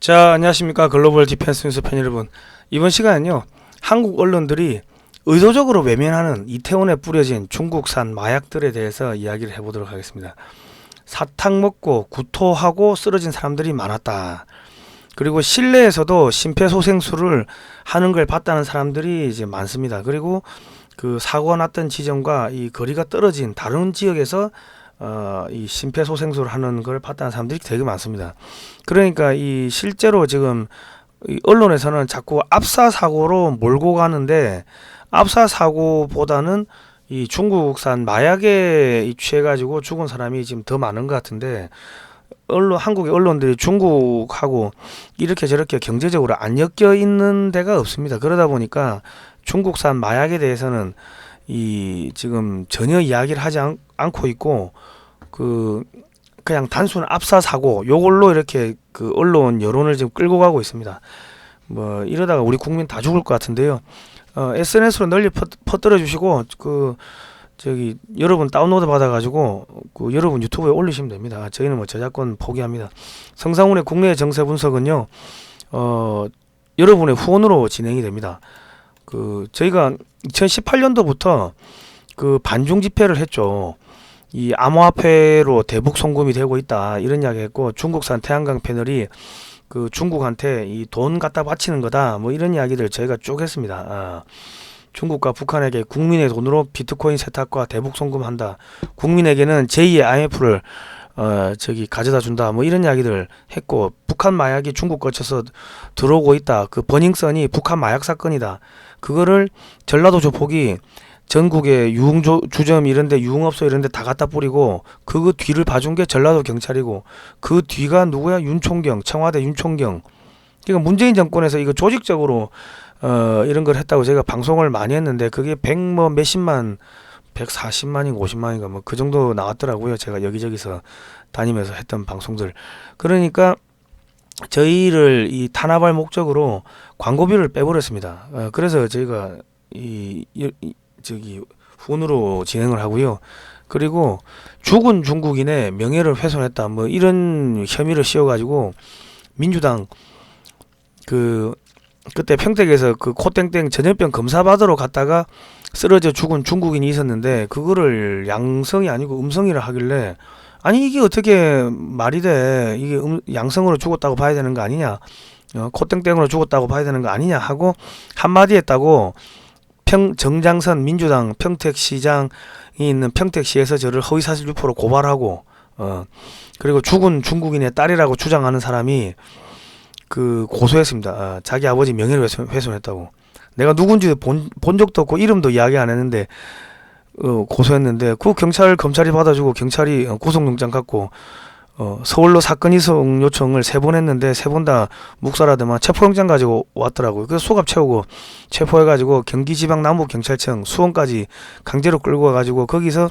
자, 안녕하십니까. 글로벌 디펜스 뉴스 팬 여러분. 이번 시간은요, 한국 언론들이 의도적으로 외면하는 이태원에 뿌려진 중국산 마약들에 대해서 이야기를 해보도록 하겠습니다. 사탕 먹고 구토하고 쓰러진 사람들이 많았다. 그리고 실내에서도 심폐소생술을 하는 걸 봤다는 사람들이 이제 많습니다. 그리고 그 사고가 났던 지점과 이 거리가 떨어진 다른 지역에서 이 심폐소생술을 하는 걸 봤다는 사람들이 되게 많습니다. 그러니까 이 실제로 지금 이 언론에서는 자꾸 압사 사고로 몰고 가는데, 압사 사고보다는 이 중국산 마약에 취해가지고 죽은 사람이 지금 더 많은 것 같은데, 한국의 언론들이 중국하고 이렇게 저렇게 경제적으로 안 엮여 있는 데가 없습니다. 그러다 보니까 중국산 마약에 대해서는 이 지금 전혀 이야기를 하지 않고 있고, 그냥 단순 압사 사고 요걸로 이렇게 그 언론 여론을 지금 끌고 가고 있습니다. 뭐 이러다가 우리 국민 다 죽을 것 같은데요. SNS로 널리 퍼뜨려 주시고, 여러분 다운로드 받아가지고 여러분 유튜브에 올리시면 됩니다. 저희는 뭐 저작권 포기합니다. 성상훈의 국내 정세 분석은요, 여러분의 후원으로 진행이 됩니다. 저희가 2018년도부터 반중 집회를 했죠. 이 암호화폐로 대북 송금이 되고 있다, 이런 이야기 했고, 중국산 태양광 패널이 중국한테 이 돈 갖다 바치는 거다, 뭐 이런 이야기들 저희가 쭉 했습니다. 중국과 북한에게 국민의 돈으로 비트코인 세탁과 대북 송금한다, 국민에게는 제2의 IMF를 가져다 준다, 뭐 이런 이야기들 했고, 북한 마약이 중국 거쳐서 들어오고 있다, 그 버닝썬이 북한 마약 사건이다, 그거를 전라도 조폭이 전국의 유흥주점 이런데, 유흥업소 이런데 다 갖다 뿌리고, 그 뒤를 봐준 게 전라도 경찰이고, 그 뒤가 누구야? 윤총경, 청와대 윤총경. 그러니까 문재인 정권에서 이거 조직적으로 이런 걸 했다고 제가 방송을 많이 했는데, 그게 몇십만, 140만인가 50만인가 뭐 그 정도 나왔더라고요. 제가 여기저기서 다니면서 했던 방송들. 그러니까 저희를 이 탄압할 목적으로 광고비를 빼버렸습니다. 그래서 저희가 후원으로 진행을 하고요. 그리고 죽은 중국인의 명예를 훼손했다, 뭐 이런 혐의를 씌워가지고 민주당 그때 평택에서 코땡땡 전염병 검사 받으러 갔다가 쓰러져 죽은 중국인이 있었는데, 그거를 양성이 아니고 음성이라 하길래, 아니 이게 어떻게 말이 돼, 이게 양성으로 죽었다고 봐야 되는 거 아니냐, 코땡땡으로 죽었다고 봐야 되는 거 아니냐 하고 한마디 했다고 정장선 민주당 평택시장이 있는 평택시에서 저를 허위사실 유포로 고발하고, 그리고 죽은 중국인의 딸이라고 주장하는 사람이 고소했습니다. 자기 아버지 명예를 훼손했다고. 내가 누군지 본 적도 없고 이름도 이야기 안 했는데 고소했는데, 검찰이 받아주고 경찰이 구속영장 갖고 서울로 사건 이송 요청을 3번 했는데 3번 다 묵살하더만 체포영장 가지고 왔더라고요. 그래서 소갑 채우고 체포해가지고 경기지방남부경찰청 수원까지 강제로 끌고 와가지고 거기서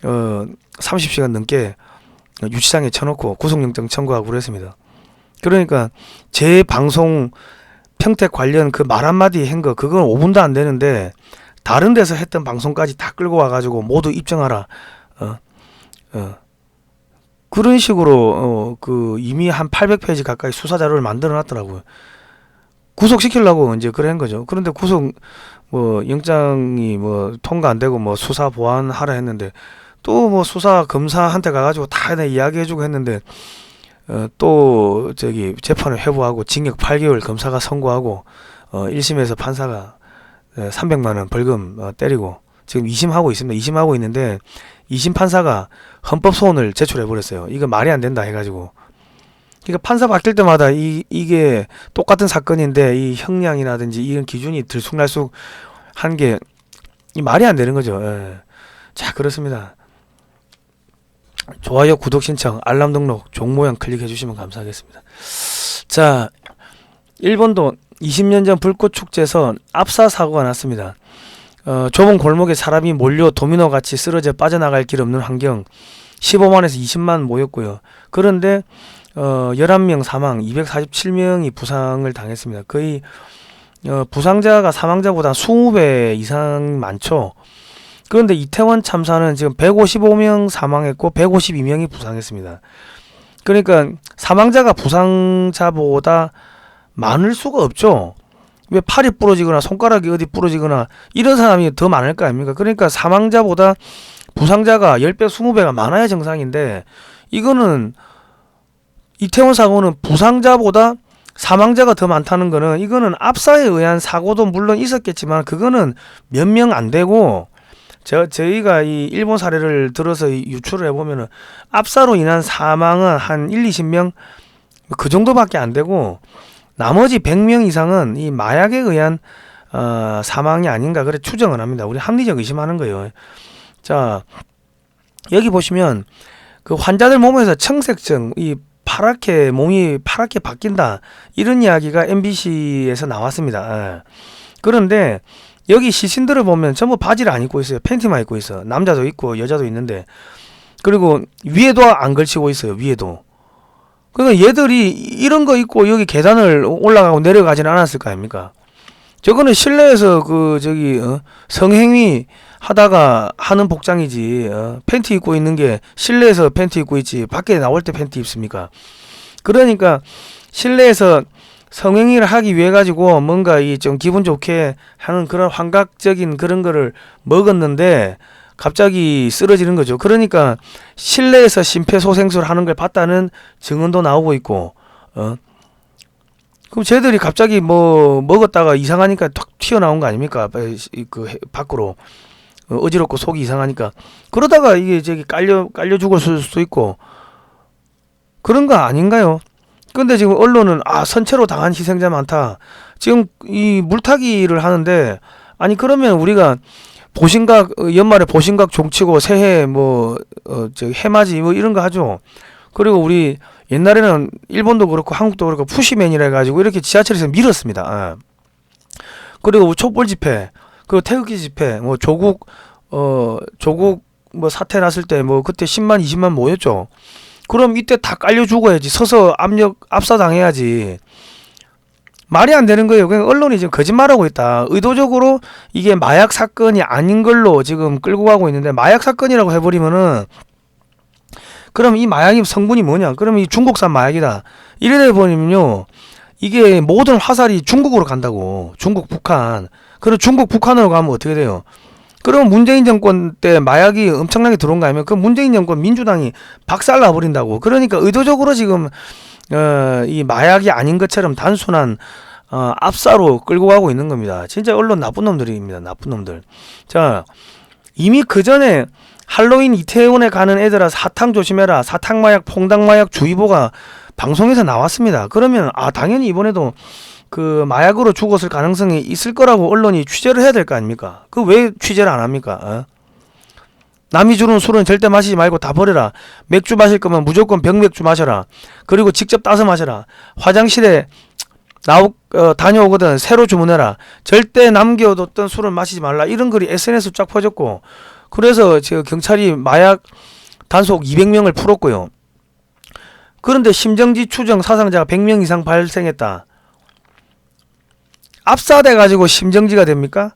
30시간 넘게 유치장에 쳐놓고 구속영장 청구하고 그랬습니다. 그러니까 제 방송 평택 관련 그 말 한마디 한 거, 그건 5분도 안 되는데 다른 데서 했던 방송까지 다 끌고 와가지고 모두 입증하라, 그런 식으로 이미 한 800페이지 가까이 수사 자료를 만들어 놨더라고요. 구속시키려고 이제 그런 거죠. 그런데 영장이 통과 안 되고 수사 보완하라 했는데, 또 수사 검사한테 가가지고 다 이야기해주고 했는데, 또 재판을 회부하고 징역 8개월 검사가 선고하고, 1심에서 판사가 300만원 벌금 때리고, 지금 2심하고 있습니다. 2심하고 있는데 2심 판사가 헌법소원을 제출해버렸어요. 이거 말이 안 된다 해가지고. 그러니까 판사 바뀔 때마다 이게 똑같은 사건인데 이 형량이라든지 이런 기준이 들쑥날쑥 한 게 말이 안 되는 거죠. 자, 그렇습니다. 좋아요, 구독 신청, 알람 등록, 종 모양 클릭해 주시면 감사하겠습니다. 자, 일본도 20년 전 불꽃축제에서 압사 사고가 났습니다. 좁은 골목에 사람이 몰려 도미노같이 쓰러져 빠져나갈 길 없는 환경, 15만에서 20만 모였고요. 그런데 11명 사망, 247명이 부상을 당했습니다. 거의 부상자가 사망자보다 20배 이상 많죠. 그런데 이태원 참사는 지금 155명 사망했고 152명이 부상했습니다. 그러니까 사망자가 부상자보다 많을 수가 없죠. 왜 팔이 부러지거나 손가락이 어디 부러지거나 이런 사람이 더 많을 거 아닙니까? 그러니까 사망자보다 부상자가 10배, 20배가 많아야 정상인데, 이거는 이태원 사고는 부상자보다 사망자가 더 많다는 거는, 이거는 압사에 의한 사고도 물론 있었겠지만 그거는 몇 명 안 되고, 저희가 이 일본 사례를 들어서 유추를 해보면은 압사로 인한 사망은 한 1, 20명 그 정도밖에 안 되고, 나머지 100명 이상은 이 마약에 의한 사망이 아닌가 그래 추정을 합니다. 우리 합리적 의심하는 거예요. 자, 여기 보시면 그 환자들 몸에서 청색증, 이 파랗게 몸이 파랗게 바뀐다, 이런 이야기가 MBC에서 나왔습니다. 예. 그런데 여기 시신들을 보면 전부 바지를 안 입고 있어요. 팬티만 입고 있어. 남자도 있고 여자도 있는데, 그리고 위에도 안 걸치고 있어요. 위에도. 그러니까 얘들이 이런 거 입고 여기 계단을 올라가고 내려가지는 않았을 거 아닙니까? 저거는 실내에서 성행위 하다가 하는 복장이지, 팬티 입고 있는 게 실내에서 팬티 입고 있지 밖에 나올 때 팬티 입습니까? 그러니까 실내에서 성행위를 하기 위해 가지고 뭔가 이 좀 기분 좋게 하는 그런 환각적인 그런 거를 먹었는데 갑자기 쓰러지는 거죠. 그러니까 실내에서 심폐소생술 하는 걸 봤다는 증언도 나오고 있고, 그럼 쟤들이 갑자기 뭐 먹었다가 이상하니까 탁 튀어나온 거 아닙니까? 그 밖으로 어지럽고 속이 이상하니까, 그러다가 이게 깔려 죽을 수도 있고 그런 거 아닌가요? 근데 지금 언론은 선체로 당한 희생자 많다. 지금 이 물타기를 하는데, 아니 그러면 우리가 보신각 연말에 보신각 종치고 새해 해맞이 뭐 이런 거 하죠. 그리고 우리 옛날에는 일본도 그렇고 한국도 그렇고 푸시맨이라 해가지고 이렇게 지하철에서 밀었습니다. 그리고 촛불 집회, 그리고 태극기 집회, 조국 사태 났을 때 그때 10만 20만 모였죠. 그럼 이때 다 깔려 죽어야지. 서서 압사 당해야지. 말이 안 되는 거예요. 그냥 언론이 지금 거짓말하고 있다. 의도적으로 이게 마약 사건이 아닌 걸로 지금 끌고 가고 있는데, 마약 사건이라고 해버리면은 그럼 이 마약이 성분이 뭐냐? 그러면 이 중국산 마약이다. 이래 버리면요, 이게 모든 화살이 중국으로 간다고. 중국, 북한. 그럼 중국, 북한으로 가면 어떻게 돼요? 그럼 문재인 정권 때 마약이 엄청나게 들어온 거 아니면 그 문재인 정권 민주당이 박살나 버린다고. 그러니까 의도적으로 지금 이 마약이 아닌 것처럼 단순한 압사로 끌고 가고 있는 겁니다. 진짜 언론 나쁜 놈들입니다. 나쁜 놈들. 자, 이미 그 전에 할로윈 이태원에 가는 애들아 사탕 조심해라, 사탕 마약, 퐁당 마약 주의보가 방송에서 나왔습니다. 그러면 당연히 이번에도 그 마약으로 죽었을 가능성이 있을 거라고 언론이 취재를 해야 될 거 아닙니까? 그 왜 취재를 안 합니까? 남이 주는 술은 절대 마시지 말고 다 버려라. 맥주 마실 거면 무조건 병맥주 마셔라. 그리고 직접 따서 마셔라. 화장실에 다녀오거든 새로 주문해라. 절대 남겨뒀던 술을 마시지 말라. 이런 글이 SNS에 쫙 퍼졌고, 그래서 경찰이 마약 단속 200명을 풀었고요. 그런데 심정지 추정 사상자가 100명 이상 발생했다. 압사돼 가지고 심정지가 됩니까?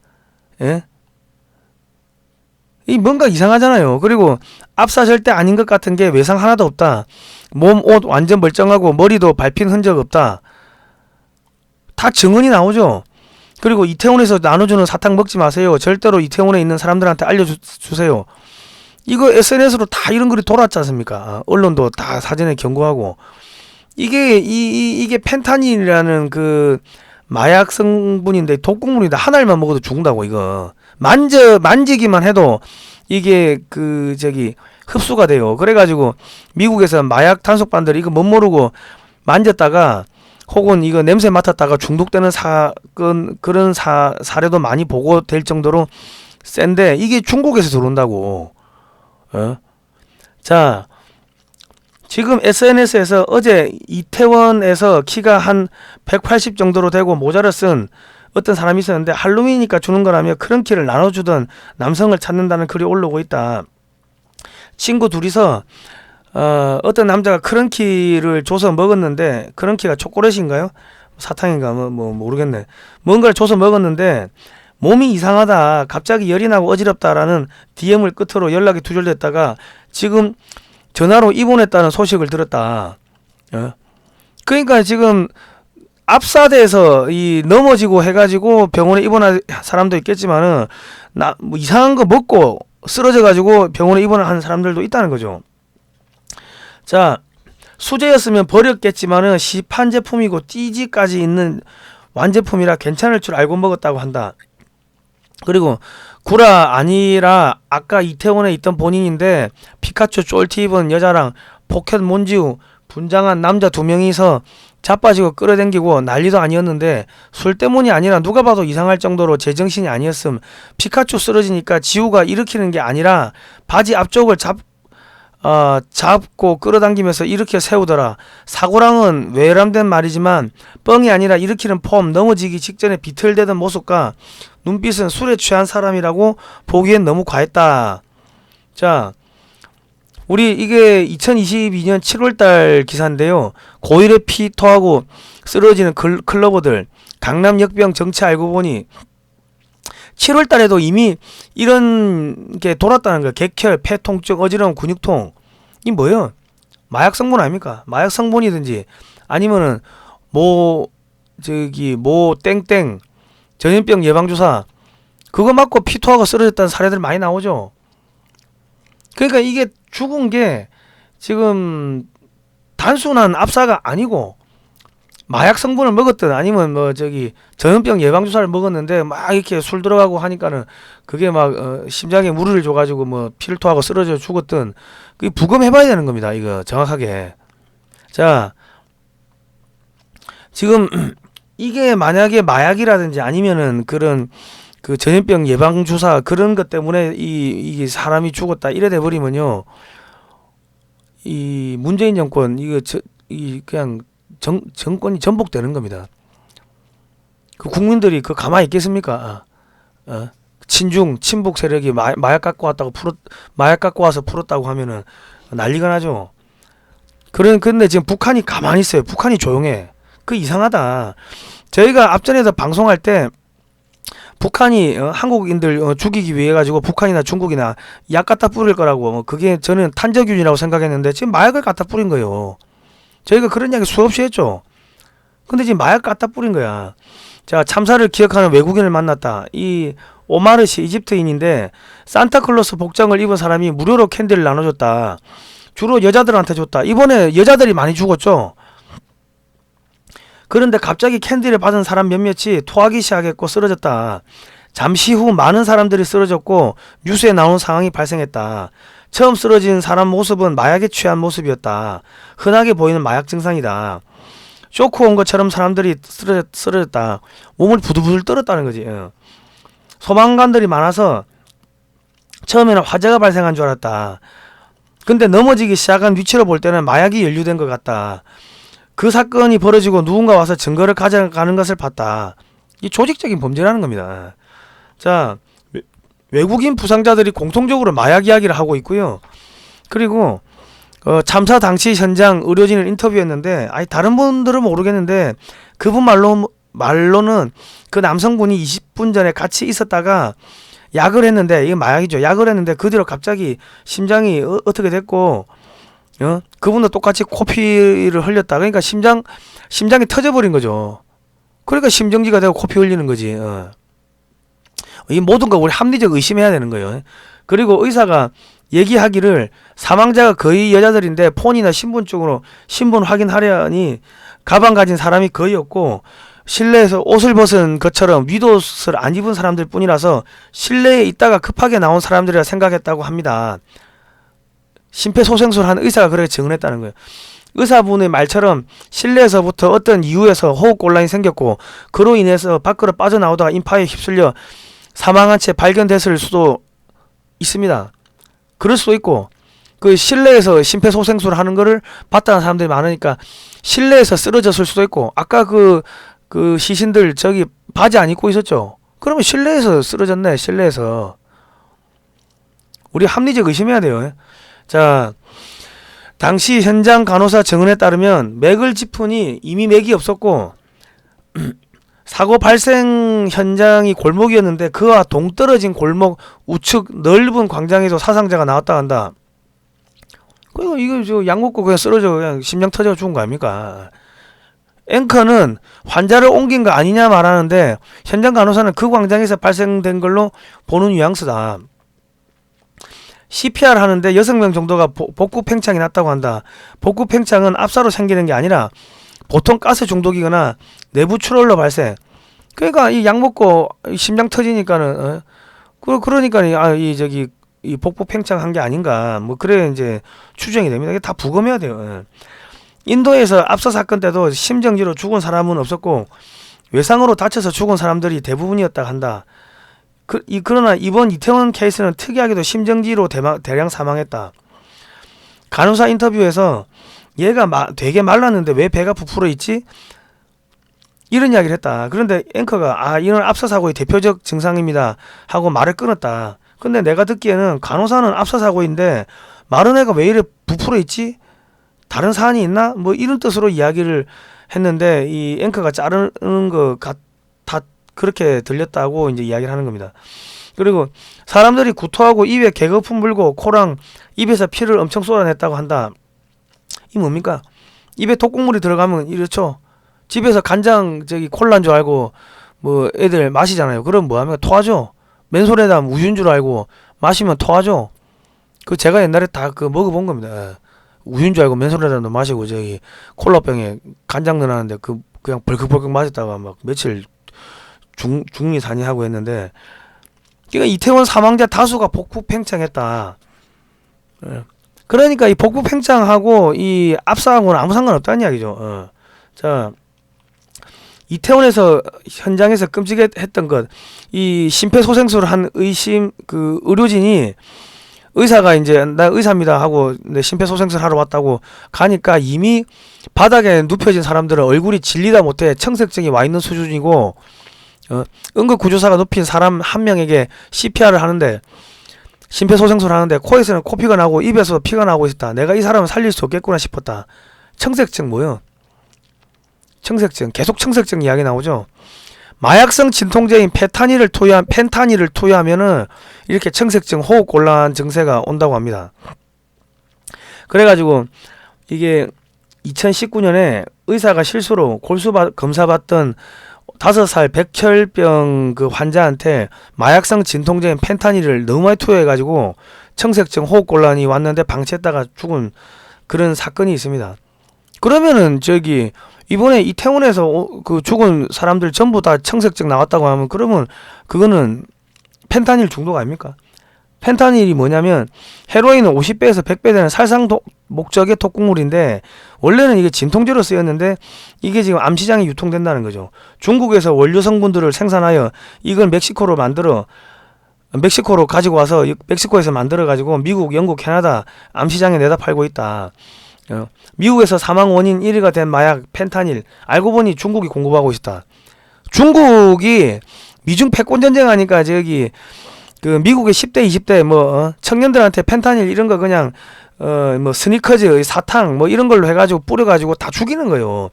예? 이 뭔가 이상하잖아요. 그리고 압사 절대 아닌 것 같은 게 외상 하나도 없다. 몸, 옷 완전 멀쩡하고 머리도 밟힌 흔적 없다. 다 증언이 나오죠. 그리고 이태원에서 나눠주는 사탕 먹지 마세요. 절대로 이태원에 있는 사람들한테 알려주세요. 이거 SNS로 다 이런 글이 돌았지 않습니까? 언론도 다 사전에 경고하고. 이게 펜타닐이라는 그 마약 성분인데 독극물이다. 한 알만 먹어도 죽는다고. 이거 만지기만 해도 이게 흡수가 돼요. 그래가지고 미국에서 마약 단속반들이 이거 못 모르고 만졌다가 혹은 이거 냄새 맡았다가 중독되는 그런 사례도 많이 보고될 정도로 센데, 이게 중국에서 들어온다고. 자, 지금 SNS에서 어제 이태원에서 키가 한 180 정도로 되고 모자를 쓴 어떤 사람이 있었는데, 할로윈이니까 주는 거라며 크런키를 나눠주던 남성을 찾는다는 글이 올라오고 있다. 친구 둘이서 어떤 남자가 크런키를 줘서 먹었는데, 크런키가 초콜릿인가요? 사탕인가 뭐 모르겠네. 뭔가를 줘서 먹었는데 몸이 이상하다, 갑자기 열이 나고 어지럽다라는 DM을 끝으로 연락이 두절됐다가 지금 전화로 입원했다는 소식을 들었다. 어? 그러니까 지금 압사돼서 이 넘어지고 해가지고 병원에 입원한 사람도 있겠지만은 나 뭐 이상한 거 먹고 쓰러져가지고 병원에 입원한 사람들도 있다는 거죠. 자, 수제였으면 버렸겠지만은 시판 제품이고 띠지까지 있는 완제품이라 괜찮을 줄 알고 먹었다고 한다. 그리고 구라 아니라 아까 이태원에 있던 본인인데 피카츄 쫄티 입은 여자랑 포켓 몬지우 분장한 남자 2명이서 자빠지고 끌어당기고 난리도 아니었는데 술 때문이 아니라 누가 봐도 이상할 정도로 제정신이 아니었음. 피카츄 쓰러지니까 지우가 일으키는 게 아니라 바지 앞쪽을 잡고 끌어당기면서 일으켜 세우더라. 사고랑은 외람된 말이지만 뻥이 아니라 일으키는 폼, 넘어지기 직전에 비틀대던 모습과 눈빛은 술에 취한 사람이라고 보기엔 너무 과했다. 자, 우리 이게 2022년 7월달 기사인데요. 고1에 피 토하고 쓰러지는 클러버들 강남 역병 정체 알고 보니 7월달에도 이미 이런 게 돌았다는 거예요. 객혈, 폐 통증, 어지러움, 근육통. 이 뭐예요? 마약 성분 아닙니까? 마약 성분이든지 아니면은 뭐 땡땡 전염병 예방주사 그거 맞고 피 토하고 쓰러졌다는 사례들 많이 나오죠. 그러니까 이게 죽은 게 지금 단순한 압사가 아니고 마약 성분을 먹었든 아니면 전염병 예방주사를 먹었는데 막 이렇게 술 들어가고 하니까는 그게 막 심장에 무리를 줘가지고 뭐 피를 토하고 쓰러져 죽었든 그게 부검해봐야 되는 겁니다. 이거 정확하게. 자, 지금 이게 만약에 마약이라든지 아니면은 그런 그 전염병 예방 주사 그런 것 때문에 이게 사람이 죽었다 이래 돼 버리면요, 이 문재인 정권 그냥 정권이 전복되는 겁니다. 그 국민들이 그 가만히 있겠습니까? 친북 세력이 마약 갖고 와서 풀었다고 하면은 난리가 나죠. 근데 지금 북한이 가만히 있어요. 북한이 조용해. 그 이상하다. 저희가 앞전에도 방송할 때 북한이 한국인들 죽이기 위해 가지고 북한이나 중국이나 약 갖다 뿌릴 거라고 그게 저는 탄저균이라고 생각했는데 지금 마약을 갖다 뿌린 거예요. 저희가 그런 이야기 수없이 했죠. 근데 지금 마약 갖다 뿌린 거야. 자, 참사를 기억하는 외국인을 만났다. 이 오마르시 이집트인인데 산타클로스 복장을 입은 사람이 무료로 캔디를 나눠줬다. 주로 여자들한테 줬다. 이번에 여자들이 많이 죽었죠. 그런데 갑자기 캔디를 받은 사람 몇몇이 토하기 시작했고 쓰러졌다. 잠시 후 많은 사람들이 쓰러졌고 뉴스에 나온 상황이 발생했다. 처음 쓰러진 사람 모습은 마약에 취한 모습이었다. 흔하게 보이는 마약 증상이다. 쇼크 온 것처럼 사람들이 쓰러졌다. 몸을 부들부들 떨었다는 거지. 소방관들이 많아서 처음에는 화재가 발생한 줄 알았다. 근데 넘어지기 시작한 위치로 볼 때는 마약이 연루된 것 같다. 그 사건이 벌어지고 누군가 와서 증거를 가져가는 것을 봤다. 이 조직적인 범죄라는 겁니다. 자, 외국인 부상자들이 공통적으로 마약 이야기를 하고 있고요. 그리고 참사 당시 현장 의료진을 인터뷰했는데 다른 분들은 모르겠는데 그분 말로는 그 남성분이 20분 전에 같이 있었다가 약을 했는데 이게 마약이죠. 약을 했는데 그 뒤로 갑자기 심장이 어떻게 됐고 그분도 똑같이 코피를 흘렸다. 그러니까 심장이 터져버린 거죠. 그러니까 심정지가 되고 코피 흘리는 거지. 이 모든 거 우리 합리적 의심해야 되는 거예요. 그리고 의사가 얘기하기를 사망자가 거의 여자들인데 폰이나 신분증으로 신분 확인하려니 가방 가진 사람이 거의 없고 실내에서 옷을 벗은 것처럼 윗옷을 안 입은 사람들 뿐이라서 실내에 있다가 급하게 나온 사람들이라 생각했다고 합니다. 심폐소생술을 한 의사가 그렇게 증언했다는 거예요. 의사분의 말처럼 실내에서부터 어떤 이유에서 호흡곤란이 생겼고 그로 인해서 밖으로 빠져나오다가 인파에 휩쓸려 사망한 채 발견됐을 수도 있습니다. 그럴 수도 있고 그 실내에서 심폐소생술을 하는 거를 봤다는 사람들이 많으니까 실내에서 쓰러졌을 수도 있고 아까 그 시신들 저기 바지 안 입고 있었죠. 그러면 실내에서 쓰러졌네. 실내에서. 우리 합리적 의심해야 돼요. 자, 당시 현장 간호사 증언에 따르면 맥을 짚으니 이미 맥이 없었고 사고 발생 현장이 골목이었는데 그와 동떨어진 골목 우측 넓은 광장에서 사상자가 나왔다 한다. 그리고 이거 저 약 먹고 그냥 쓰러져 그냥 심장 터져 죽은 거 아닙니까? 앵커는 환자를 옮긴 거 아니냐 말하는데 현장 간호사는 그 광장에서 발생된 걸로 보는 뉘앙스다. CPR 하는데 6명 정도가 복부 팽창이 났다고 한다. 복부 팽창은 압사로 생기는 게 아니라 보통 가스 중독이거나 내부 출혈로 발생. 그러니까 이 약 먹고 심장 터지니까는 그러니까 이 복부 팽창한 게 아닌가. 뭐 그래 이제 추정이 됩니다. 이게 다 부검해야 돼요. 인도에서 압사 사건 때도 심정지로 죽은 사람은 없었고 외상으로 다쳐서 죽은 사람들이 대부분이었다 한다. 그러나 이번 이태원 케이스는 특이하게도 심정지로 대량 사망했다. 간호사 인터뷰에서 얘가 되게 말랐는데 왜 배가 부풀어 있지? 이런 이야기를 했다. 그런데 앵커가 이는 압사 사고의 대표적 증상입니다 하고 말을 끊었다. 근데 내가 듣기에는 간호사는 압사 사고인데 마른 애가 왜 이래 부풀어 있지? 다른 사안이 있나? 뭐 이런 뜻으로 이야기를 했는데 이 앵커가 자르는 거 다 그렇게 들렸다고 이제 이야기를 하는 겁니다. 그리고 사람들이 구토하고 입에 개거품 물고 코랑 입에서 피를 엄청 쏟아냈다고 한다. 이 뭡니까? 입에 독국물이 들어가면 이렇죠. 집에서 간장 콜라인 줄 알고 뭐 애들 마시잖아요. 그럼 뭐하면 토하죠. 맨손에다 우유인 줄 알고 마시면 토하죠. 그 제가 옛날에 다 그 먹어본 겁니다. 우유인 줄 알고 맨손에다 마시고 콜라병에 간장 넣어놨는데 그냥 벌컥벌컥 마셨다가 막 며칠 중리산이 하고 했는데 그러니까 이태원 사망자 다수가 복부 팽창했다. 그러니까 이 복부 팽창하고 이 압사하고는 아무 상관없다는 이야기죠. 자, 이태원에서 현장에서 끔찍했던 것, 이 심폐소생술을 한 의료진이 의사가 이제 나 의사입니다 하고 심폐소생술 하러 왔다고 가니까 이미 바닥에 눕혀진 사람들은 얼굴이 질리다 못해 청색증이 와 있는 수준이고 응급구조사가 눕힌 사람 한 명에게 CPR을 하는데 심폐소생술을 하는데 코에서는 코피가 나고 입에서 피가 나고 있었다. 내가 이 사람을 살릴 수 없겠구나 싶었다. 청색증 뭐요? 청색증 계속 청색증 이야기 나오죠. 마약성 진통제인 펜타닐을 투여하면은 이렇게 청색증, 호흡곤란 증세가 온다고 합니다. 그래가지고 이게 2019년에 의사가 실수로 골수 검사 받던 5살 백혈병 그 환자한테 마약성 진통제인 펜타닐을 너무 많이 투여해가지고 청색증, 호흡곤란이 왔는데 방치했다가 죽은 그런 사건이 있습니다. 그러면은 이번에 이태원에서 그 죽은 사람들 전부 다 청색증 나왔다고 하면 그러면 그거는 펜타닐 중독 아닙니까? 펜타닐이 뭐냐면 헤로인은 50배에서 100배 되는 살상 목적의 독극물인데 원래는 이게 진통제로 쓰였는데 이게 지금 암시장에 유통된다는 거죠. 중국에서 원료 성분들을 생산하여 이걸 멕시코로 가지고 와서 멕시코에서 만들어 가지고 미국, 영국, 캐나다 암시장에 내다 팔고 있다. 미국에서 사망 원인 1위가 된 마약 펜타닐 알고 보니 중국이 공급하고 있다. 중국이 미중 패권 전쟁 하니까 그 미국의 10대 20대 청년들한테 펜타닐 이런 거 그냥 스니커즈 사탕 이런 걸로 해가지고 뿌려가지고 다 죽이는 거예요.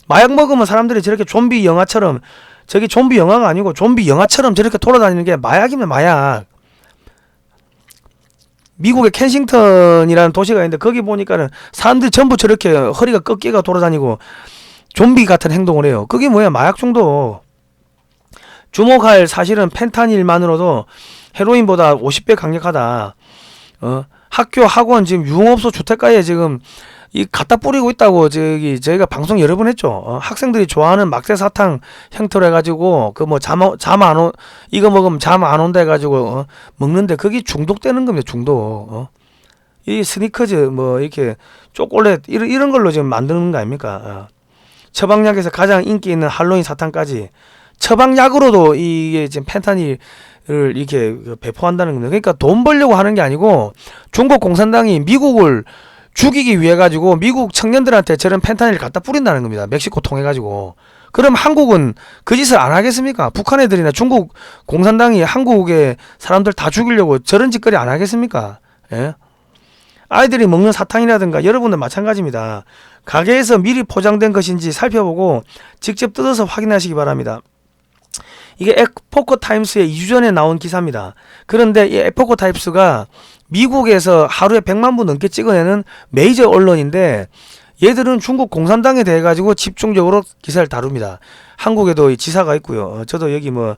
마약 먹으면 사람들이 저렇게 좀비 영화처럼 좀비 영화가 아니고 좀비 영화처럼 저렇게 돌아다니는 게 마약이면 마약. 미국의 켄싱턴이라는 도시가 있는데 거기 보니까는 사람들이 전부 저렇게 허리가 꺾여가 돌아다니고 좀비 같은 행동을 해요. 그게 뭐야? 마약 중독. 주목할 사실은 펜타닐만으로도 헤로인보다 50배 강력하다. 학교, 학원, 지금 유흥업소, 주택가에 지금 갖다 뿌리고 있다고 저희가 방송 여러 번 했죠. 학생들이 좋아하는 막대 사탕 형태로 해가지고 이거 먹으면 잠 안 온다 해가지고 먹는데 그게 중독되는 겁니다. 중독. 이 스니커즈 이렇게 초콜릿 이런 걸로 지금 만드는 거 아닙니까? 처방약에서 가장 인기 있는 할로윈 사탕까지 처방약으로도 이게 지금 펜타닐을 이렇게 배포한다는 겁니다. 그러니까 돈 벌려고 하는 게 아니고 중국 공산당이 미국을 죽이기 위해 가지고 미국 청년들한테 저런 펜타닐을 갖다 뿌린다는 겁니다. 멕시코 통해 가지고. 그럼 한국은 그 짓을 안 하겠습니까? 북한 애들이나 중국 공산당이 한국의 사람들 다 죽이려고 저런 짓거리 안 하겠습니까? 예? 아이들이 먹는 사탕이라든가 여러분들 마찬가지입니다. 가게에서 미리 포장된 것인지 살펴보고 직접 뜯어서 확인하시기 바랍니다. 이게 에포크 타임스에 2주 전에 나온 기사입니다. 그런데 이 에포크 타임스가 미국에서 하루에 100만 부 넘게 찍어내는 메이저 언론인데 얘들은 중국 공산당에 대해 가지고 집중적으로 기사를 다룹니다. 한국에도 이 지사가 있고요. 저도 여기 뭐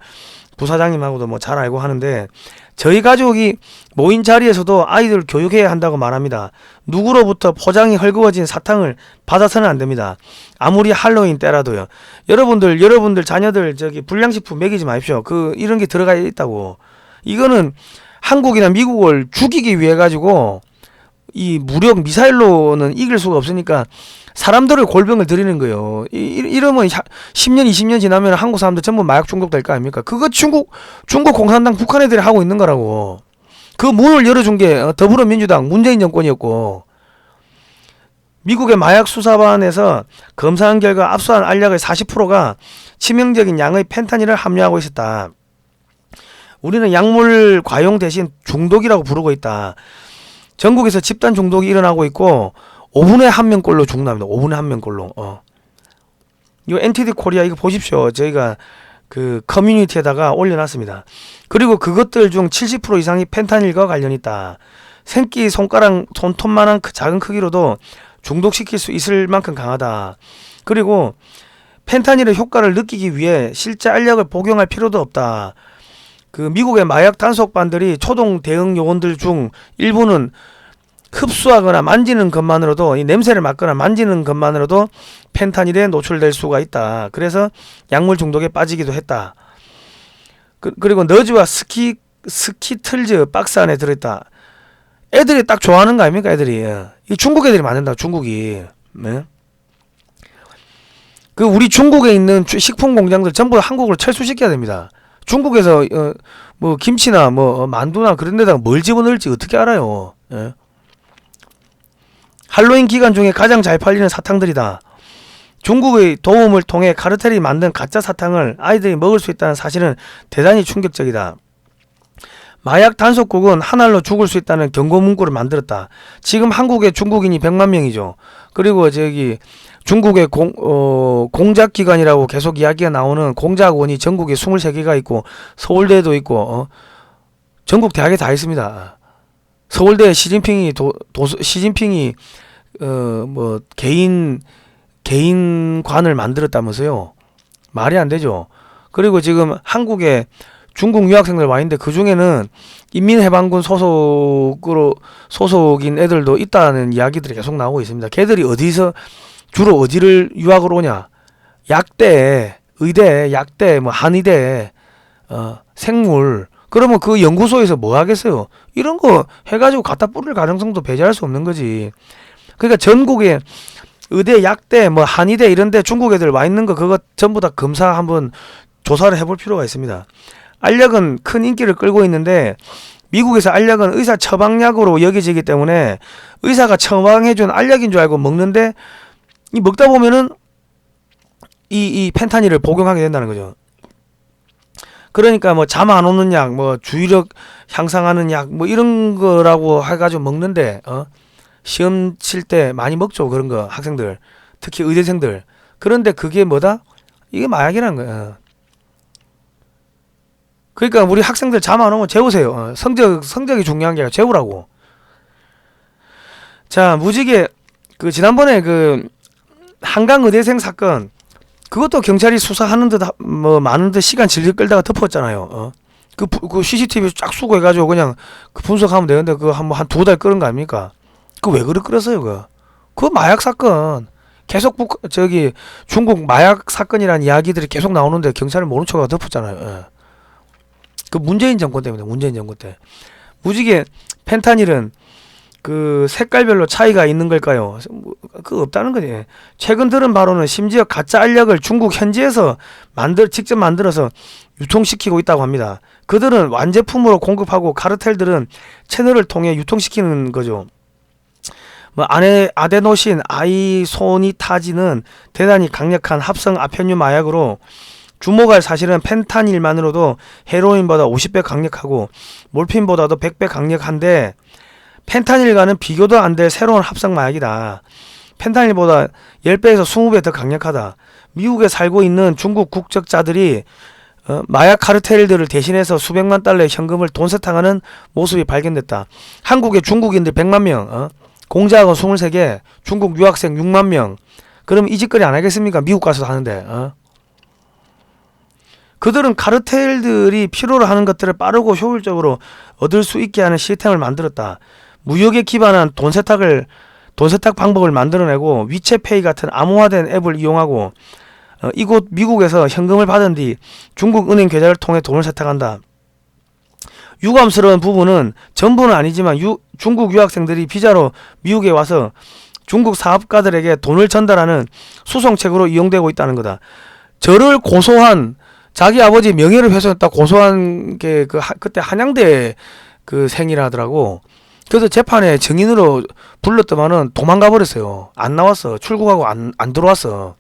부사장님하고도 뭐 잘 알고 하는데 저희 가족이 모인 자리에서도 아이들 교육해야 한다고 말합니다. 누구로부터 포장이 헐거워진 사탕을 받아서는 안 됩니다. 아무리 할로윈 때라도요. 여러분들 자녀들 저기 불량식품 먹이지 마십시오. 이런 게 들어가 있다고. 이거는 한국이나 미국을 죽이기 위해 가지고 이 무력 미사일로는 이길 수가 없으니까 사람들을 골병을 들이는 거예요. 이러면 10년 20년 지나면 한국 사람들 전부 마약 중독될 거 아닙니까? 그거 중국 공산당 북한 애들이 하고 있는 거라고. 그 문을 열어준 게 더불어민주당 문재인 정권이었고, 미국의 마약 수사반에서 검사한 결과 압수한 알약의 40%가 치명적인 양의 펜타닐을 함유하고 있었다. 우리는 약물 과용 대신 중독이라고 부르고 있다. 전국에서 집단 중독이 일어나고 있고 5분에 1명꼴로 죽는답니다. 5분에 1명꼴로. 이거 NTD 코리아 이거 보십시오. 저희가 그 커뮤니티에다가 올려놨습니다. 그리고 그것들 중 70% 이상이 펜타닐과 관련이 있다. 생기 손톱만한 작은 크기로도 중독시킬 수 있을 만큼 강하다. 그리고 펜타닐의 효과를 느끼기 위해 실제 알약을 복용할 필요도 없다. 그 미국의 마약 단속반들이 초동 대응 요원들 중 일부는 흡수하거나 만지는 것만으로도, 이 냄새를 맡거나 만지는 것만으로도 펜타닐에 노출될 수가 있다. 그래서 약물 중독에 빠지기도 했다. 그리고 너즈와 스키틀즈 박스 안에 들어있다. 애들이 딱 좋아하는 거 아닙니까? 애들이. 이 중국 애들이 만든다. 중국이. 네? 우리 중국에 있는 식품 공장들 전부 한국으로 철수시켜야 됩니다. 중국에서 뭐 김치나 뭐 만두나 그런 데다가 뭘 집어넣을지 어떻게 알아요? 예? 할로윈 기간 중에 가장 잘 팔리는 사탕들이다. 중국의 도움을 통해 카르텔이 만든 가짜 사탕을 아이들이 먹을 수 있다는 사실은 대단히 충격적이다. 마약 단속국은 한 알로 죽을 수 있다는 경고 문구를 만들었다. 지금 한국의 중국인이 100만 명이죠. 그리고 저기 중국의 공작기관이라고 계속 이야기가 나오는 공작원이 전국에 23개가 있고 서울대도 있고 전국 대학에 다 있습니다. 서울대 시진핑이 뭐 개인관을 만들었다면서요. 말이 안 되죠. 그리고 지금 한국에 중국 유학생들 와 있는데 그 중에는 인민해방군 소속인 애들도 있다는 이야기들이 계속 나오고 있습니다. 걔들이 주로 어디를 유학을 오냐? 약대, 의대, 약대, 뭐 한의대, 생물. 그러면 그 연구소에서 뭐 하겠어요? 이런 거 해가지고 갖다 뿌릴 가능성도 배제할 수 없는 거지. 그러니까 전국에 의대, 약대, 뭐 한의대 이런데 중국 애들 와 있는 거 그거 전부 다 검사 한번 조사를 해볼 필요가 있습니다. 알약은 큰 인기를 끌고 있는데 미국에서 알약은 의사 처방약으로 여겨지기 때문에 의사가 처방해준 알약인 줄 알고 먹는데 이 먹다 보면은 이 펜타닐을 복용하게 된다는 거죠. 그러니까 뭐 잠 안 오는 약, 뭐 주의력 향상하는 약, 뭐 이런 거라고 해가지고 먹는데 시험 칠 때 많이 먹죠. 그런 거 학생들, 특히 의대생들. 그런데 그게 뭐다? 이게 마약이라는 거야. 그러니까 우리 학생들 잠 안 오면 재우세요. 성적이 중요한 게 아니라 재우라고. 자, 무지개 지난번에 한강 의대생 사건 그것도 경찰이 수사하는 듯 많은 듯 시간 질질 끌다가 덮었잖아요. 그 CCTV 쫙 수거해가지고 그냥 분석하면 되는데 그거 한 2달 끄는 거 아닙니까? 왜 끌었어요? 그거 마약 사건 계속 중국 마약 사건이라는 이야기들이 계속 나오는데 경찰은 모른 척하고 덮었잖아요. 그 문재인 정권 때문에. 문재인 정권 때 무지개 펜타닐은 색깔별로 차이가 있는 걸까요? 없다는 거지. 최근 들은 바로는 심지어 가짜 알약을 중국 현지에서 직접 만들어서 유통시키고 있다고 합니다. 그들은 완제품으로 공급하고 카르텔들은 채널을 통해 유통시키는 거죠. 아데노신 아이소니타진은 대단히 강력한 합성 아편유 마약으로 주목할 사실은 펜타닐만으로도 헤로인보다 50배 강력하고 몰핀보다도 100배 강력한데 펜타닐과는 비교도 안 될 새로운 합성 마약이다. 펜타닐보다 10배에서 20배 더 강력하다. 미국에 살고 있는 중국 국적자들이 마약 카르텔들을 대신해서 수백만 달러의 현금을 돈 세탁하는 모습이 발견됐다. 한국에 중국인들 100만 명, 공자학원 23개, 중국 유학생 6만 명. 그럼 이 짓거리 안 하겠습니까? 미국 가서 하는데. 그들은 카르텔들이 필요로 하는 것들을 빠르고 효율적으로 얻을 수 있게 하는 시스템을 만들었다. 무역에 기반한 돈 세탁 방법을 만들어내고 위챗페이 같은 암호화된 앱을 이용하고 이곳 미국에서 현금을 받은 뒤 중국 은행 계좌를 통해 돈을 세탁한다. 유감스러운 부분은 전부는 아니지만 중국 유학생들이 비자로 미국에 와서 중국 사업가들에게 돈을 전달하는 수송책으로 이용되고 있다는 거다. 저를 고소한 자기 아버지 명예를 훼손했다 고소한 게 그때 한양대 그 생이라 하더라고. 그래서 재판에 증인으로 불렀더만은 도망가 버렸어요. 안 나왔어. 출국하고 안 들어왔어.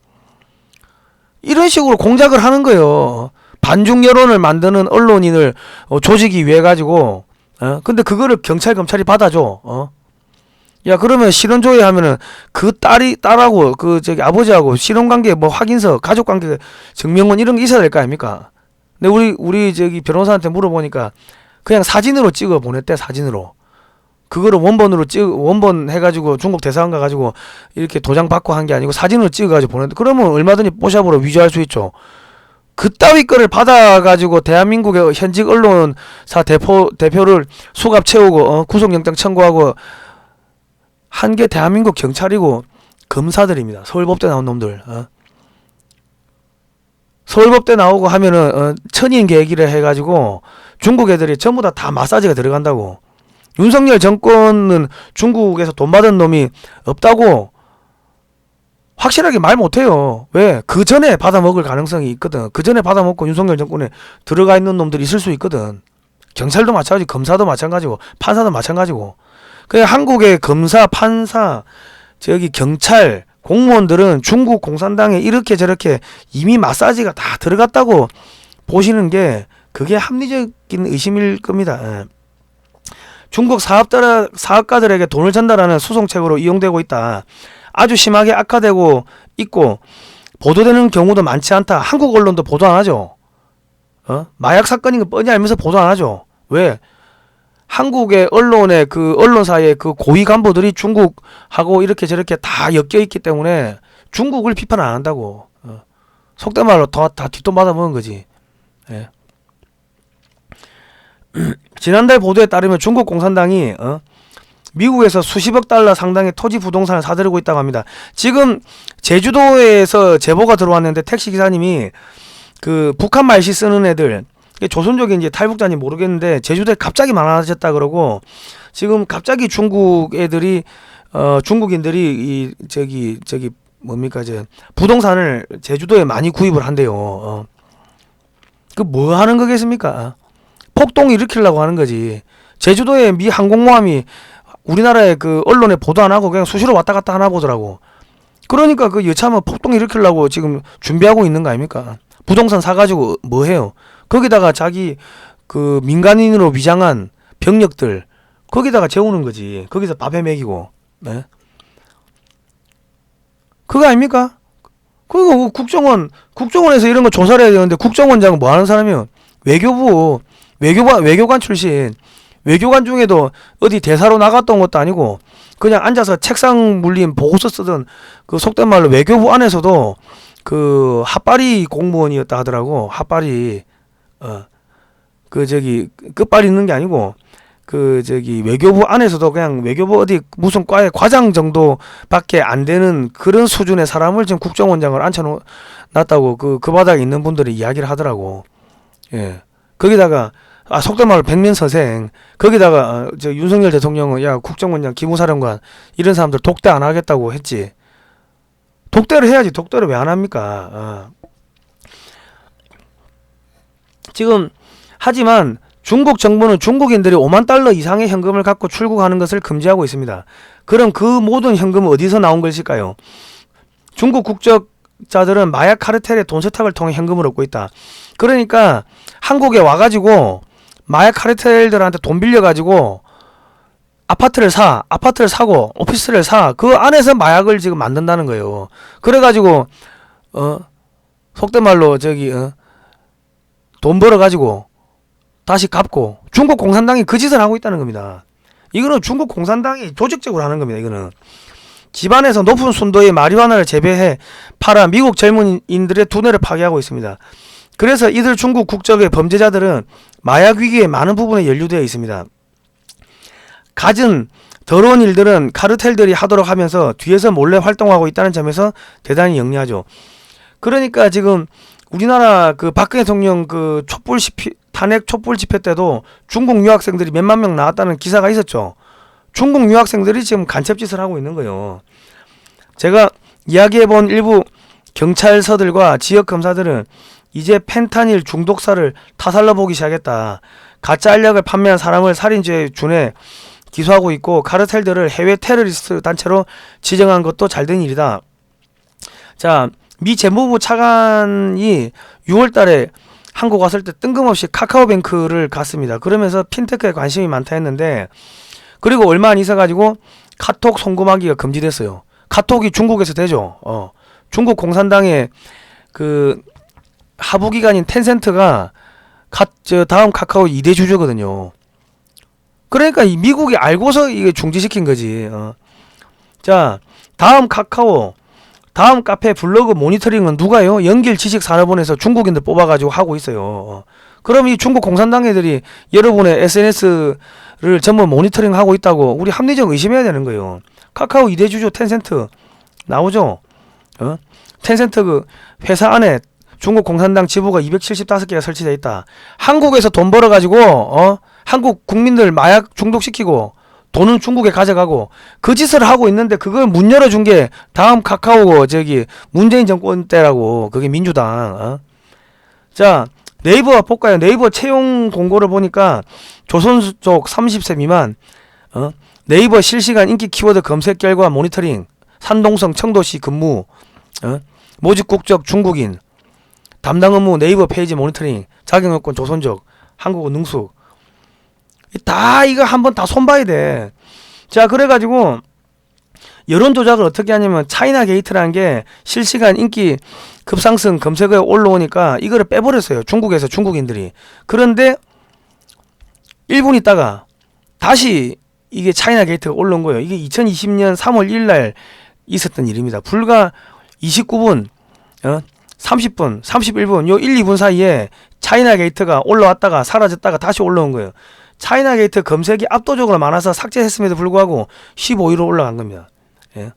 이런 식으로 공작을 하는 거예요. 반중 여론을 만드는 언론인을 조지기 위해 가지고. 근데 그거를 검찰이 받아줘. 야, 그러면 실혼조회 하면은 그 딸하고 아버지하고 실혼관계 확인서, 가족관계 증명원 이런 게 있어야 될 거 아닙니까? 근데 우리 변호사한테 물어보니까 그냥 사진으로 찍어 보냈대. 사진으로. 그거를 원본 해가지고 중국 대사관 가가지고 이렇게 도장 받고 한 게 아니고 사진으로 찍어가지고 보냈는데, 그러면 얼마든지 뽀샵으로 위조할 수 있죠. 그따위 거를 받아가지고 대한민국의 현직 언론사 대표를 수갑 채우고 구속영장 청구하고 한 게 대한민국 경찰이고 검사들입니다. 서울법대 나온 놈들. 서울법대 나오고 하면은 천인 계기를 해가지고 중국 애들이 전부 다 마사지가 들어간다고. 윤석열 정권은 중국에서 돈 받은 놈이 없다고 확실하게 말 못해요. 왜? 그 전에 받아먹을 가능성이 있거든. 그 전에 받아먹고 윤석열 정권에 들어가 있는 놈들이 있을 수 있거든. 경찰도 마찬가지, 검사도 마찬가지고, 판사도 마찬가지고. 그냥 한국의 검사, 판사, 경찰, 공무원들은 중국 공산당에 이렇게 저렇게 이미 마사지가 다 들어갔다고 보시는 게 그게 합리적인 의심일 겁니다. 중국 사업가들에게 돈을 전달하는 수송책으로 이용되고 있다. 아주 심하게 악화되고 있고 보도되는 경우도 많지 않다. 한국 언론도 보도 안 하죠. 마약 사건인 거 뻔히 알면서 보도 안 하죠. 왜? 한국의 언론의 언론사의 고위 간부들이 중국하고 이렇게 저렇게 다 엮여 있기 때문에 중국을 비판 안 한다고. 속된 말로 다 뒷돈 받아 먹은 거지. 예. 지난달 보도에 따르면 중국 공산당이 미국에서 수십억 달러 상당의 토지 부동산을 사들이고 있다고 합니다. 지금 제주도에서 제보가 들어왔는데 택시 기사님이 북한 말씨 쓰는 애들, 조선족인지 탈북자인지 모르겠는데 제주도에 갑자기 많아졌다 그러고, 지금 갑자기 중국 애들이 중국인들이 뭡니까 부동산을 제주도에 많이 구입을 한대요. 뭐 하는 거겠습니까? 폭동 일으키려고 하는 거지. 제주도에 미 항공모함이 우리나라의 언론에 보도 안 하고 그냥 수시로 왔다 갔다 하나 보더라고. 그러니까 여차하면 폭동 일으키려고 지금 준비하고 있는 거 아닙니까? 부동산 사가지고 뭐 해요? 거기다가 자기 민간인으로 위장한 병력들 거기다가 재우는 거지. 거기서 밥해 먹이고. 네? 그거 아닙니까? 그리고 국정원에서 이런 거 조사를 해야 되는데 국정원장은 뭐 하는 사람이요? 외교관 출신. 외교관 중에도 어디 대사로 나갔던 것도 아니고 그냥 앉아서 책상 물린 보고서 쓰던 속된 말로 외교부 안에서도 핫바리 공무원이었다 하더라고. 핫바리 끝발이 있는 게 아니고 외교부 안에서도 그냥 외교부 어디 무슨 과의 과장 정도밖에 안 되는 그런 수준의 사람을 지금 국정원장을 앉혀놨다고 그 바닥에 있는 분들이 이야기를 하더라고. 예. 거기다가 속된 말로 백면서생. 거기다가 윤석열 대통령은 야 국정원장, 기무사령관 이런 사람들 독대 안 하겠다고 했지. 독대를 해야지. 독대를 왜 안 합니까? 지금 하지만 중국 정부는 중국인들이 5만 달러 이상의 현금을 갖고 출국하는 것을 금지하고 있습니다. 그럼 그 모든 현금은 어디서 나온 것일까요? 중국 국적자들은 마약 카르텔의 돈 세탁을 통해 현금을 얻고 있다. 그러니까 한국에 와가지고 마약 카르텔들한테 돈 빌려가지고 아파트를 사고 오피스를 사. 그 안에서 마약을 지금 만든다는 거예요. 그래가지고 속된 말로 돈 벌어가지고 다시 갚고 중국 공산당이 그 짓을 하고 있다는 겁니다. 이거는 중국 공산당이 조직적으로 하는 겁니다. 이거는 집안에서 높은 순도의 마리화나를 재배해 팔아 미국 젊은이들의 두뇌를 파괴하고 있습니다. 그래서 이들 중국 국적의 범죄자들은 마약 위기에 많은 부분에 연루되어 있습니다. 갖은 더러운 일들은 카르텔들이 하도록 하면서 뒤에서 몰래 활동하고 있다는 점에서 대단히 영리하죠. 그러니까 지금 우리나라 그 박근혜 대통령 그 탄핵 촛불 집회 때도 중국 유학생들이 몇만 명 나왔다는 기사가 있었죠. 중국 유학생들이 지금 간첩짓을 하고 있는 거예요. 제가 이야기해본 일부 경찰서들과 지역검사들은 이제 펜타닐 중독사를 타살로 보기 시작했다. 가짜 알약을 판매한 사람을 살인죄에 준해 기소하고 있고 카르텔들을 해외 테러리스트 단체로 지정한 것도 잘된 일이다. 자, 미 재무부 차관이 6월달에 한국 왔을 때 뜬금없이 카카오뱅크를 갔습니다. 그러면서 핀테크에 관심이 많다 했는데, 그리고 얼마 안 있어가지고 카톡 송금하기가 금지됐어요. 카톡이 중국에서 되죠. 중국 공산당의 그 하부기관인 텐센트가 다음 카카오 2대 주주거든요. 그러니까 이 미국이 알고서 이게 중지시킨 거지. 자, 다음 카카오, 다음 카페 블로그 모니터링은 누가요? 연길지식산업원에서 중국인들 뽑아가지고 하고 있어요. 그럼 이 중국 공산당 애들이 여러분의 SNS를 전부 모니터링 하고 있다고 우리 합리적 의심해야 되는 거예요. 카카오 2대 주주 텐센트 나오죠? 텐센트 그 회사 안에 중국 공산당 지부가 275개가 설치되어 있다. 한국에서 돈 벌어가지고 한국 국민들 마약 중독시키고 돈은 중국에 가져가고 그 짓을 하고 있는데 그걸 문 열어준 게 다음 카카오 저기 문재인 정권 때라고. 그게 민주당. 자, 네이버 볼까요? 네이버 채용 공고를 보니까 조선족 30세 미만 네이버 실시간 인기 키워드 검색 결과 모니터링, 산동성 청도시 근무, 모집 국적 중국인, 담당 업무 네이버 페이지 모니터링, 자격 요건 조선족, 한국어 능숙. 다 이거 한번 다 손봐야 돼. 자, 그래가지고 여론 조작을 어떻게 하냐면 차이나 게이트라는 게 실시간 인기 급상승 검색어에 올라오니까 이거를 빼버렸어요. 중국에서 중국인들이. 그런데 1분 있다가 다시 이게 차이나 게이트가 올라온 거예요. 이게 2020년 3월 1일 날 있었던 일입니다. 불과 29분 30분 31분 요 1, 2분 사이에 차이나 게이트가 올라왔다가 사라졌다가 다시 올라온 거예요. 차이나 게이트 검색이 압도적으로 많아서 삭제했음에도 불구하고 15위로 올라간 겁니다. 예.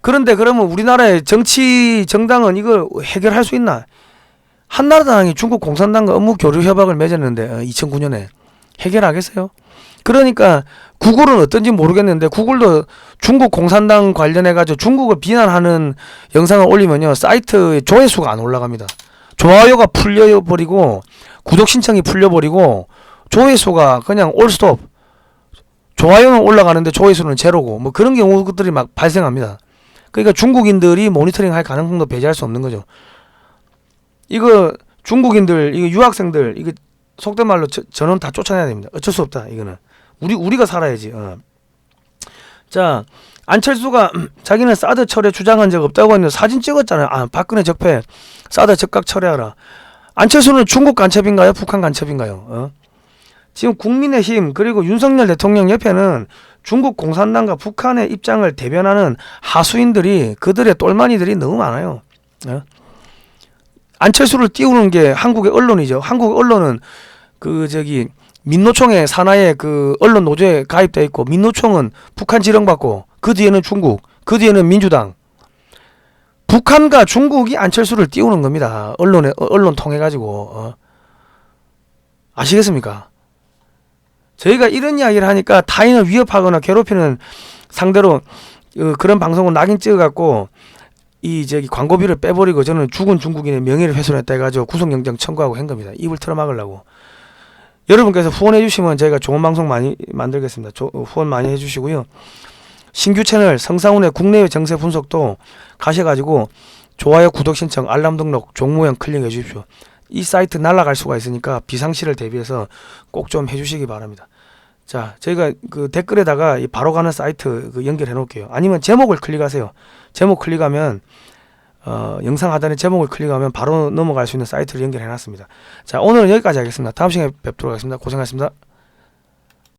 그런데 그러면 우리나라의 정치 정당은 이걸 해결할 수 있나? 한나라당이 중국 공산당과 업무 교류 협약을 맺었는데 2009년에 해결하겠어요? 그러니까 구글은 어떤지 모르겠는데 구글도 중국 공산당 관련해가지고 중국을 비난하는 영상을 올리면요 사이트의 조회수가 안 올라갑니다. 좋아요가 풀려버리고 구독 신청이 풀려버리고 조회수가 그냥 올스톱. 좋아요는 올라가는데 조회수는 제로고 뭐 그런 경우들이 막 발생합니다. 그러니까 중국인들이 모니터링 할 가능성도 배제할 수 없는 거죠. 이거 중국인들, 이거 유학생들, 이거 속된 말로 전원 다 쫓아내야 됩니다. 어쩔 수 없다. 이거는 우리가 살아야지. 자, 안철수가 자기는 사드 철회 주장한 적 없다고 했는데 사진 찍었잖아요. 박근혜 적폐 사드 즉각 철회하라. 안철수는 중국 간첩인가요? 북한 간첩인가요? 지금 국민의힘 그리고 윤석열 대통령 옆에는 중국 공산당과 북한의 입장을 대변하는 하수인들이 그들의 똘마니들이 너무 많아요. 안철수를 띄우는 게 한국의 언론이죠. 한국 언론은 민노총의 산하에 그 언론 노조에 가입되어 있고 민노총은 북한 지령받고 그 뒤에는 중국, 그 뒤에는 민주당. 북한과 중국이 안철수를 띄우는 겁니다. 언론 통해 가지고 아시겠습니까? 저희가 이런 이야기를 하니까 타인을 위협하거나 괴롭히는 상대로 그런 방송을 낙인 찍어갖고 광고비를 빼버리고 저는 죽은 중국인의 명예를 훼손했다 해가지고 구속영장 청구하고 한 겁니다. 입을 틀어막으려고. 여러분께서 후원해주시면 저희가 좋은 방송 많이 만들겠습니다. 후원 많이 해주시고요. 신규 채널 성상훈의 국내외 정세 분석도 가셔가지고 좋아요, 구독 신청, 알람 등록, 종모형 클릭해 주십시오. 이 사이트 날아갈 수가 있으니까 비상시를 대비해서 꼭 좀 해주시기 바랍니다. 자, 저희가 그 댓글에다가 이 바로 가는 사이트 연결해 놓을게요. 아니면 제목을 클릭하세요. 제목 클릭하면 영상 하단에 제목을 클릭하면 바로 넘어갈 수 있는 사이트를 연결해 놨습니다. 자, 오늘은 여기까지 하겠습니다. 다음 시간에 뵙도록 하겠습니다. 고생하셨습니다.